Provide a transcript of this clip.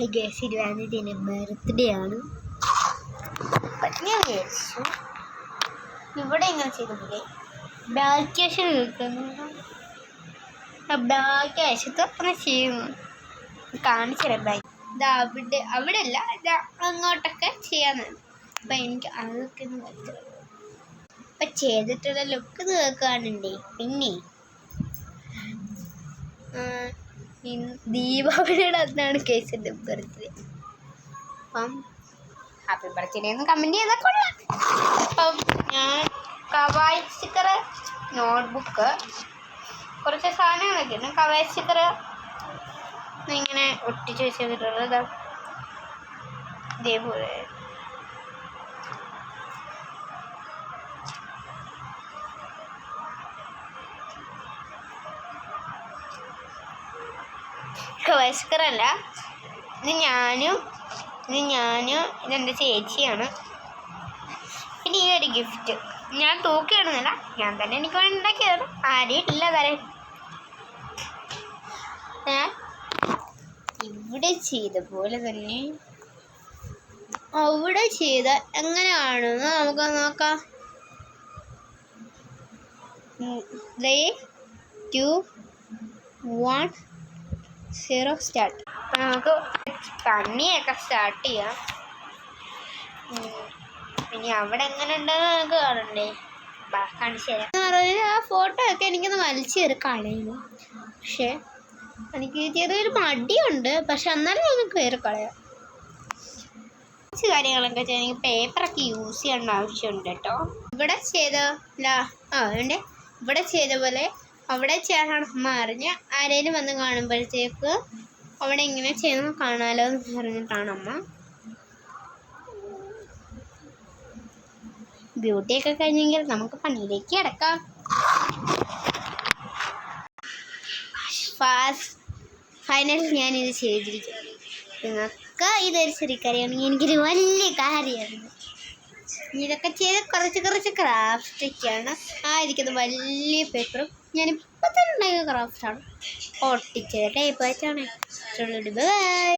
ഇരുപതിൻ്റെ ബർത്ത്ഡേ ആണ്. ഞാൻ വിചാരിച്ചു ഇവിടെ ഇങ്ങനെ ചെയ്തില്ലേ ബാക്കേഷൻ നിൽക്കുന്നു. ബാക്കേശത്ത് ഒന്ന് ചെയ്യുന്നു കാണിച്ചില്ല. ബാഗ് അവിടെ അല്ല, അങ്ങോട്ടൊക്കെ ചെയ്യാന്നുണ്ട്. അപ്പം എനിക്ക് അതൊക്കെ ഒന്ന് പറ്റും. അപ്പം ചെയ്തിട്ടുള്ള ലുക്ക് നോക്കുകയാണുണ്ടേ. പിന്നെ ദീപാവലിയുടെ അന്നാണ് കേസിൻ്റെ ബർത്ത്ഡേ. അപ്പം ഹാപ്പി ബർത്ത്ഡേ എന്ന് കമൻറ്റ് ചെയ്താൽ കൊള്ളാം. അപ്പം ഞാൻ കവായി സ്റ്റിക്കർ, നോട്ട്ബുക്ക്, കുറച്ച് സാധനങ്ങളൊക്കെ ഉണ്ട്. കവായി സ്റ്റിക്കർ ഇങ്ങനെ ഒട്ടിച്ച് വെച്ചിട്ടുള്ളത് ഇതേപോലെ. കവായി സ്റ്റിക്കറല്ല, ഇത് ഞാനും ഇതെൻ്റെ ചേച്ചിയാണ്. പിന്നെ ഈ ഒരു ഗിഫ്റ്റ് ഞാൻ തൂക്കിയിടുന്നില്ല, ഞാൻ തന്നെ എനിക്ക് വേണ്ടി ഉണ്ടാക്കിയതാണ്. ആരെയും ഇല്ല തരാൻ. ഞാൻ ഇവിടെ ചെയ്ത പോലെ തന്നെ അവിടെ ചെയ്ത എങ്ങനെയാണെന്ന് നമുക്ക് നോക്കാം. 3, 2, 1 0 സ്റ്റാർട്ട്. അപ്പം നമുക്ക് പണിയൊക്കെ സ്റ്റാർട്ട് ചെയ്യാം. ഇനി അവിടെ എങ്ങനെ ഉണ്ടെന്ന് നമുക്ക് കാണണ്ടേ, കാണിച്ചു തരാം. ആ ഫോട്ടോ ഒക്കെ എനിക്കൊന്ന് വലിച്ചേറി കളയുന്നു. പക്ഷേ എനിക്ക് ചെറിയൊരു മടിയുണ്ട്. പക്ഷെ എന്നാലും നമുക്ക് കയറി കളയാം. കുറച്ച് കാര്യങ്ങളൊക്കെ വെച്ചാൽ എനിക്ക് പേപ്പറൊക്കെ യൂസ് ചെയ്യേണ്ട ആവശ്യമുണ്ട് കേട്ടോ. ഇവിടെ വേണ്ടേ ഇവിടെ ചെയ്ത പോലെ അവിടെ ചെയ്യാൻ അറിഞ്ഞ് ആരെങ്കിലും വന്ന് കാണുമ്പോഴത്തേക്ക് അവിടെ ഇങ്ങനെ ചെയ്യുന്ന കാണാലോ എന്ന് പറഞ്ഞിട്ടാണ് അമ്മ. ബ്യൂട്ടിയൊക്കെ കഴിഞ്ഞെങ്കിൽ നമുക്ക് പണിയിലേക്ക് കിടക്കാം. ഫൈനലി ഞാനിത് ചെയ്തിരിക്കും. നിങ്ങൾക്ക് ഇതൊരു ചെറിയ കാര്യമാണെങ്കിൽ എനിക്കൊരു വലിയ കാര്യമാണ്. ഇതൊക്കെ ചെയ്ത് കുറച്ച് ക്രാഫ്റ്റൊക്കെയാണ്. ആയിരിക്കുന്നത് വലിയ പേപ്പറും ഞാനിപ്പോൾ തന്നെ ഉണ്ടാക്കിയ ക്രാഫ്റ്റാണ്. ഒട്ടിച്ചത് ടൈപ്പ് ആയിട്ടാണ്. ബൈ.